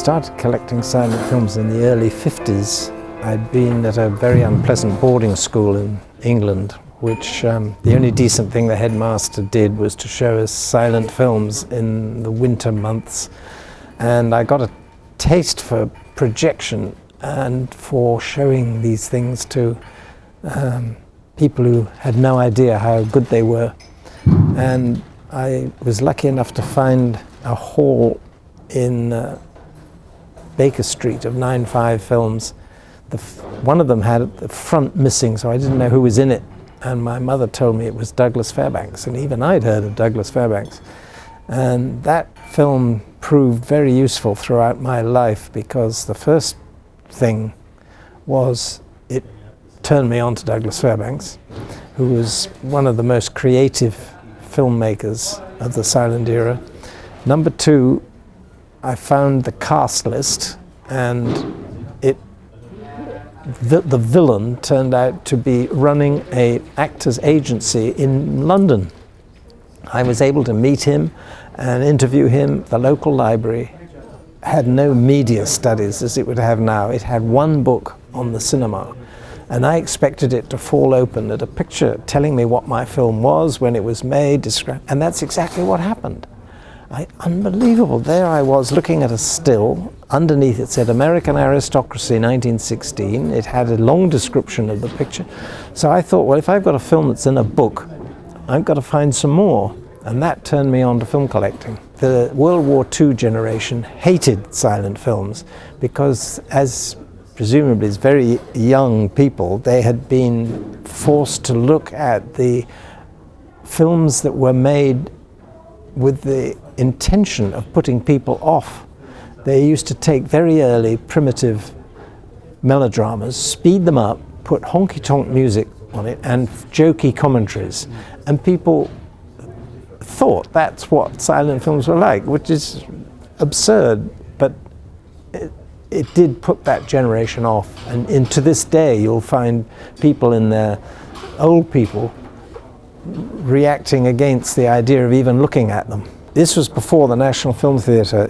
started collecting silent films in the early 50s. I'd been at a very unpleasant boarding school in England, which the only decent thing the headmaster did was to show us silent films in the winter months. And I got a taste for projection and for showing these things to people who had no idea how good they were. And I was lucky enough to find a hall in Baker Street of 9.5 Films. One of them had the front missing, so I didn't know who was in it. And my mother told me it was Douglas Fairbanks, and even I'd heard of Douglas Fairbanks. And that film proved very useful throughout my life, because the first thing was it turned me on to Douglas Fairbanks, who was one of the most creative filmmakers of the silent era. Number two, I found the cast list, and the villain turned out to be running an actors agency in London. I was able to meet him and interview him. The local library had no media studies as it would have now. It had one book on the cinema, and I expected it to fall open at a picture telling me what my film was, when it was made, and that's exactly what happened. Unbelievable. There I was looking at a still. Underneath it said American Aristocracy 1916. It had a long description of the picture. So I thought, well, if I've got a film that's in a book, I've got to find some more. And that turned me on to film collecting. The World War II generation hated silent films because, as presumably as very young people, they had been forced to look at the films that were made with the intention of putting people off. They used to take very early primitive melodramas, speed them up, put honky-tonk music on it and jokey commentaries, and people thought that's what silent films were like, which is absurd, but it did put that generation off. And to this day you'll find people in their, old people, reacting against the idea of even looking at them. This was before the National Film Theatre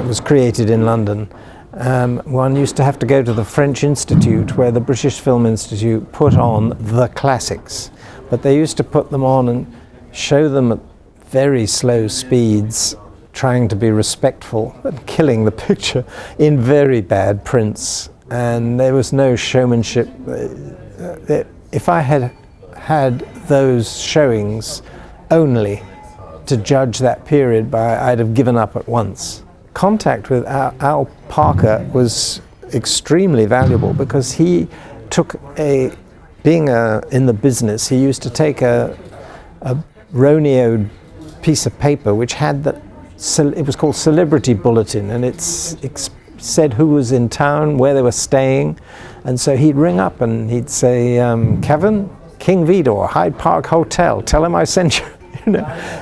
was created in London. One used to have to go to the French Institute, where the British Film Institute put on the classics. But they used to put them on and show them at very slow speeds, trying to be respectful and killing the picture in very bad prints. And there was no showmanship. If I had had those showings only to judge that period by, I'd have given up at once. Contact with Al Parker was extremely valuable, because he took being in the business, he used to take a Ronioed piece of paper which had it was called Celebrity Bulletin, and it said who was in town, where they were staying, and so he'd ring up and he'd say, Kevin, King Vidor, Hyde Park Hotel, tell him I sent you.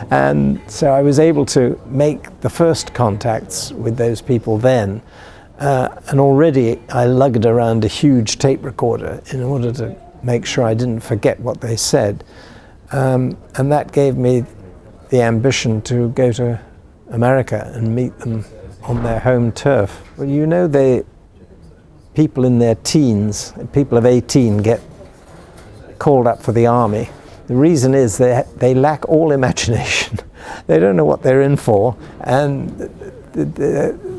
And so I was able to make the first contacts with those people then, and already I lugged around a huge tape recorder in order to make sure I didn't forget what they said, and that gave me the ambition to go to America and meet them on their home turf. Well, you know, people in their teens, people of 18, get called up for the army. The reason is they lack all imagination. They don't know what they're in for, and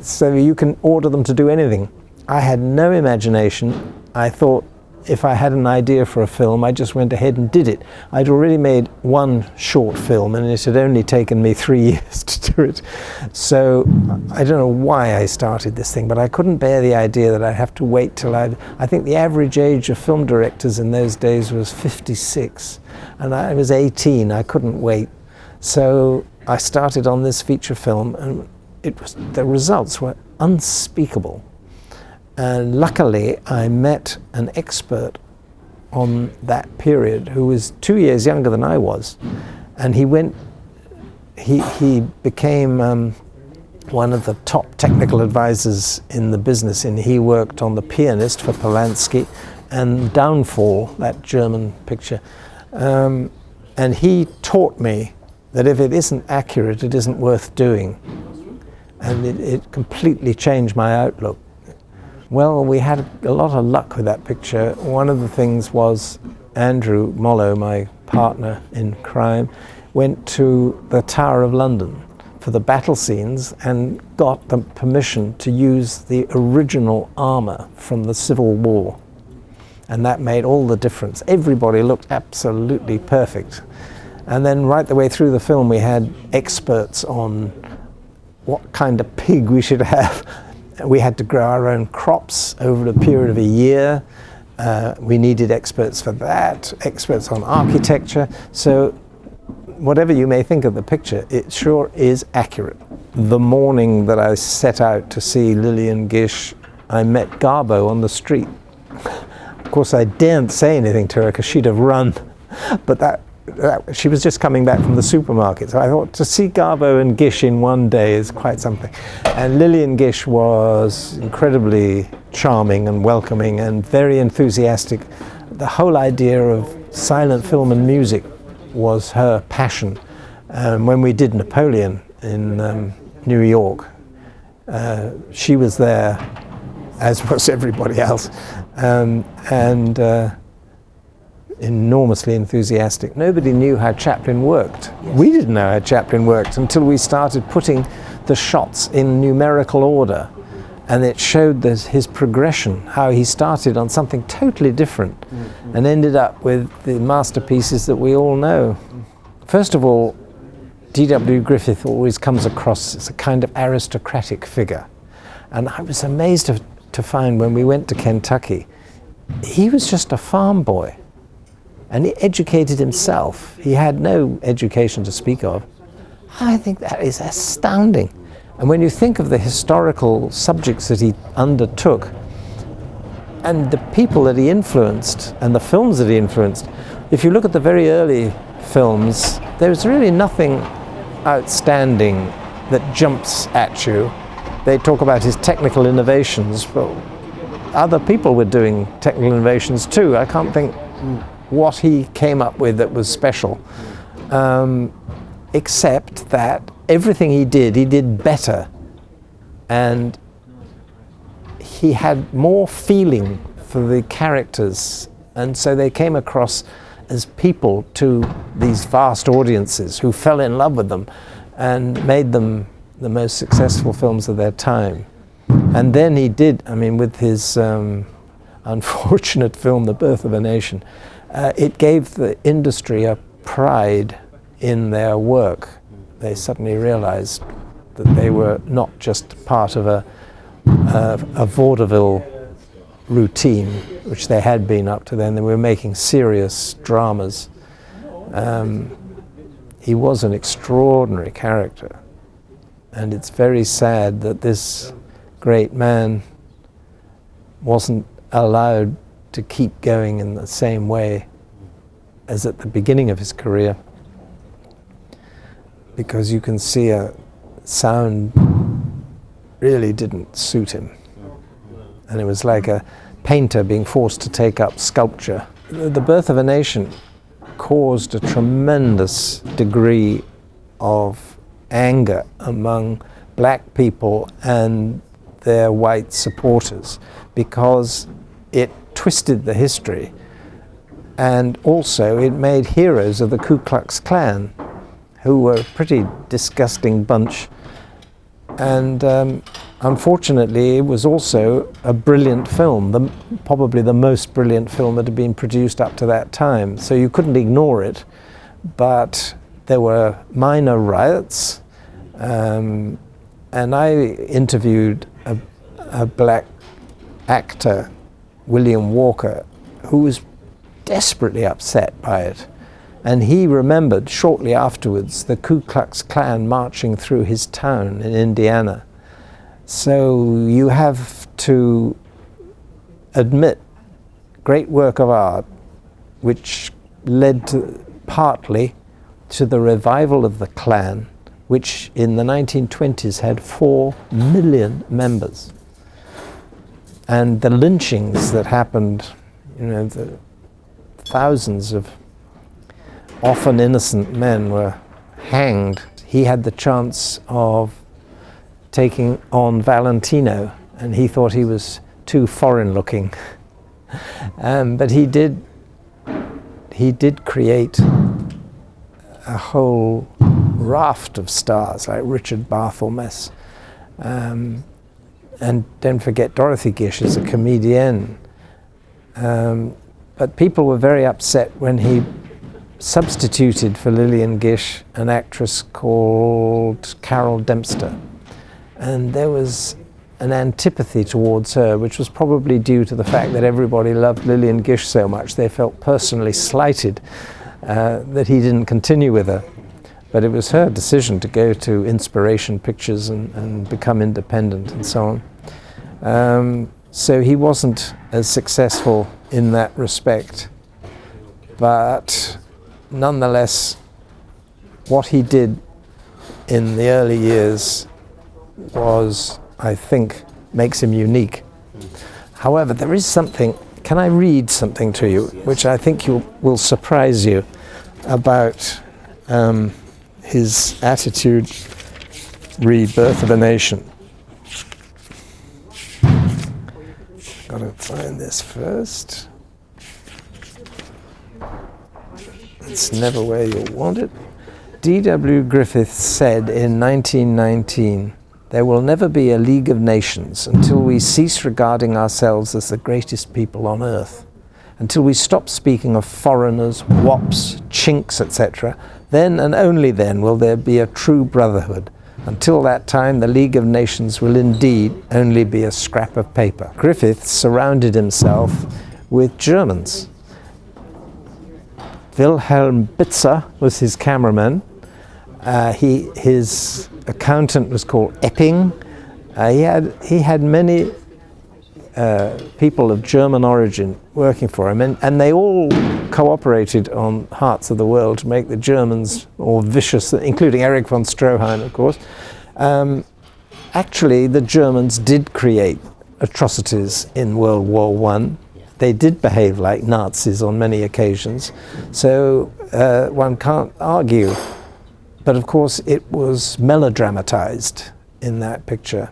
so you can order them to do anything. I had no imagination. I thought if I had an idea for a film, I just went ahead and did it. I'd already made one short film, and it had only taken me 3 years to do it. So I don't know why I started this thing, but I couldn't bear the idea that I'd have to wait till I think the average age of film directors in those days was 56, and I was 18. I couldn't wait. So I started on this feature film, and the results were unspeakable. And luckily, I met an expert on that period who was 2 years younger than I was, and he became one of the top technical advisors in the business, and he worked on The Pianist for Polanski and Downfall, that German picture. And he taught me that if it isn't accurate, it isn't worth doing. and it completely changed my outlook. Well, we had a lot of luck with that picture. One of the things was Andrew Molloy, my partner in crime, went to the Tower of London for the battle scenes and got the permission to use the original armour from the Civil War. And that made all the difference. Everybody looked absolutely perfect. And then right the way through the film we had experts on what kind of pig we should have. We had to grow our own crops over a period of a year. We needed experts for that, experts on architecture. So whatever you may think of the picture, it sure is accurate. The morning that I set out to see Lillian Gish, I met Garbo on the street. Of course, I daren't say anything to her because she'd have run, but she was just coming back from the supermarket. So I thought to see Garbo and Gish in one day is quite something. And Lillian Gish was incredibly charming and welcoming and very enthusiastic. The whole idea of silent film and music was her passion. When we did Napoleon in New York, she was there, as was everybody else, and enormously enthusiastic. Nobody knew how Chaplin worked. Yes. We didn't know how Chaplin worked until we started putting the shots in numerical order, and it showed his progression, how he started on something totally different and ended up with the masterpieces that we all know. First of all, D.W. Griffith always comes across as a kind of aristocratic figure, and I was amazed to find when we went to Kentucky, he was just a farm boy. And he educated himself. He had no education to speak of. I think that is astounding. And when you think of the historical subjects that he undertook, and the people that he influenced, and the films that he influenced, if you look at the very early films, there's really nothing outstanding that jumps at you. They talk about his technical innovations, but other people were doing technical innovations too. I can't think what he came up with that was special, except that everything he did better, and he had more feeling for the characters, and so they came across as people to these vast audiences who fell in love with them and made them the most successful films of their time. And then he did, I mean, with his unfortunate film, The Birth of a Nation, it gave the industry a pride in their work. They suddenly realized that they were not just part of a vaudeville routine, which they had been up to then. They were making serious dramas. He was an extraordinary character, and it's very sad that this great man wasn't allowed to keep going in the same way as at the beginning of his career, because you can see sound really didn't suit him, and it was like a painter being forced to take up sculpture. The Birth of a Nation caused a tremendous degree of anger among black people and their white supporters, because it twisted the history, and also it made heroes of the Ku Klux Klan, who were a pretty disgusting bunch. And unfortunately, it was also a brilliant film, probably the most brilliant film that had been produced up to that time. So you couldn't ignore it, but there were minor riots, and I interviewed a black actor, William Walker, who was desperately upset by it. And he remembered shortly afterwards the Ku Klux Klan marching through his town in Indiana. So you have to admit great work of art, which led partly to the revival of the Klan, which in the 1920s had 4 million members. And the lynchings that happened, the thousands of often innocent men were hanged. He had the chance of taking on Valentino, and he thought he was too foreign looking. But he did create a whole raft of stars like Richard Barthelmess. And don't forget Dorothy Gish is a comedienne. But people were very upset when he substituted for Lillian Gish an actress called Carol Dempster. And there was an antipathy towards her, which was probably due to the fact that everybody loved Lillian Gish so much they felt personally slighted that he didn't continue with her. But it was her decision to go to Inspiration Pictures and become independent and so on. So he wasn't as successful in that respect. But nonetheless, what he did in the early years was, I think, makes him unique. However, there is something, can I read something to you, which I think will surprise you about his attitude, read Birth of a Nation. Got to find this first. It's never where you'll want it. D.W. Griffith said in 1919, "There will never be a League of Nations until we cease regarding ourselves as the greatest people on earth. Until we stop speaking of foreigners, wops, chinks, etc. Then and only then will there be a true brotherhood. Until that time, the League of Nations will indeed only be a scrap of paper." Griffith surrounded himself with Germans. Wilhelm Bitzer was his cameraman. His accountant was called Epping. He had many people of German origin working for him, and they all cooperated on Hearts of the World to make the Germans more vicious, including Erich von Stroheim, of course. Actually, the Germans did create atrocities in World War I. They did behave like Nazis on many occasions, so one can't argue. But of course, it was melodramatized in that picture.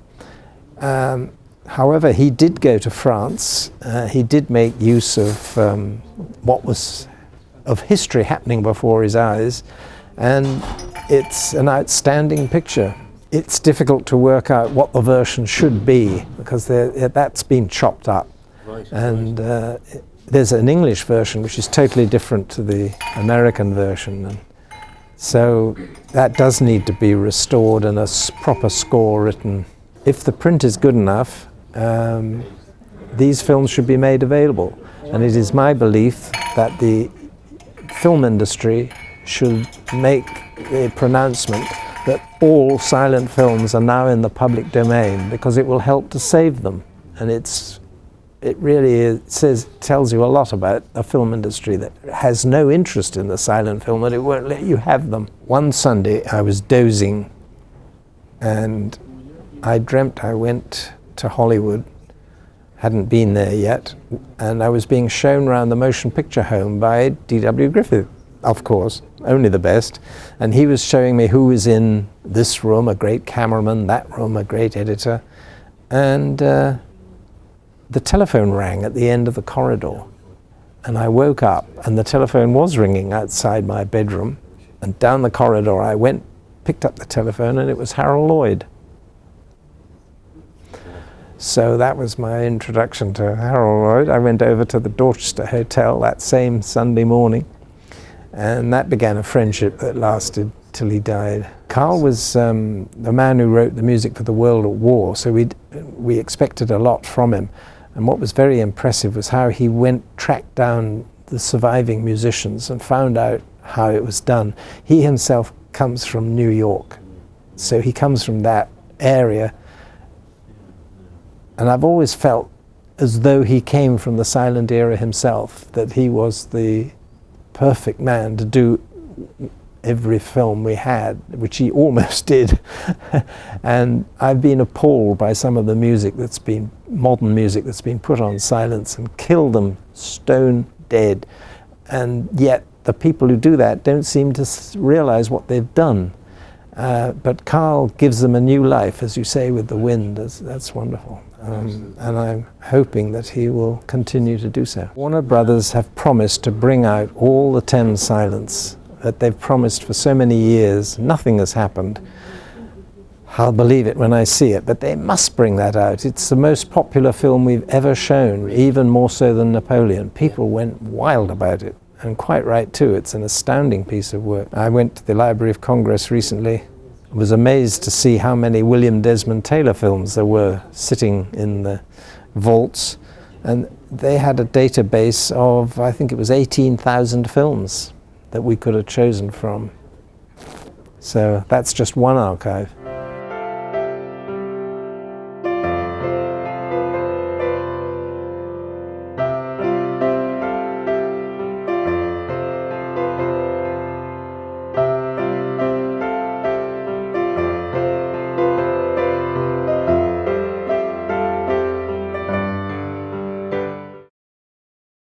However, he did go to France. He did make use of what was of history happening before his eyes, and it's an outstanding picture. It's difficult to work out what the version should be because that's been chopped up. Right. And there's an English version which is totally different to the American version. And so that does need to be restored and a proper score written. If the print is good enough, these films should be made available. And it is my belief that the film industry should make a pronouncement that all silent films are now in the public domain because it will help to save them. And it really tells you a lot about a film industry that has no interest in the silent film, and it won't let you have them. One Sunday I was dozing and I dreamt I went to Hollywood, hadn't been there yet, and I was being shown around the motion picture home by D.W. Griffith, of course, only the best, and he was showing me who was in this room, a great cameraman, that room, a great editor, and the telephone rang at the end of the corridor, and I woke up and the telephone was ringing outside my bedroom, and down the corridor I went, picked up the telephone, and it was Harold Lloyd. So that was my introduction to Harold Lloyd. I went over to the Dorchester Hotel that same Sunday morning, and that began a friendship that lasted till he died. Carl was the man who wrote the music for The World at War, so we expected a lot from him. And what was very impressive was how he tracked down the surviving musicians and found out how it was done. He himself comes from New York, so he comes from that area. And I've always felt as though he came from the silent era himself, that he was the perfect man to do every film we had, which he almost did. And I've been appalled by some of the music modern music that's been put on silence and killed them stone dead. And yet the people who do that don't seem to realize what they've done. But Carl gives them a new life, as you say, with The Wind. That's wonderful. And I'm hoping that he will continue to do so. Warner Brothers have promised to bring out all the Thames Silence that they've promised for so many years. Nothing has happened. I'll believe it when I see it, but they must bring that out. It's the most popular film we've ever shown, even more so than Napoleon. People went wild about it, and quite right too. It's an astounding piece of work. I went to the Library of Congress recently. I was amazed to see how many William Desmond Taylor films there were sitting in the vaults, and they had a database of, I think it was 18,000 films that we could have chosen from. So that's just one archive.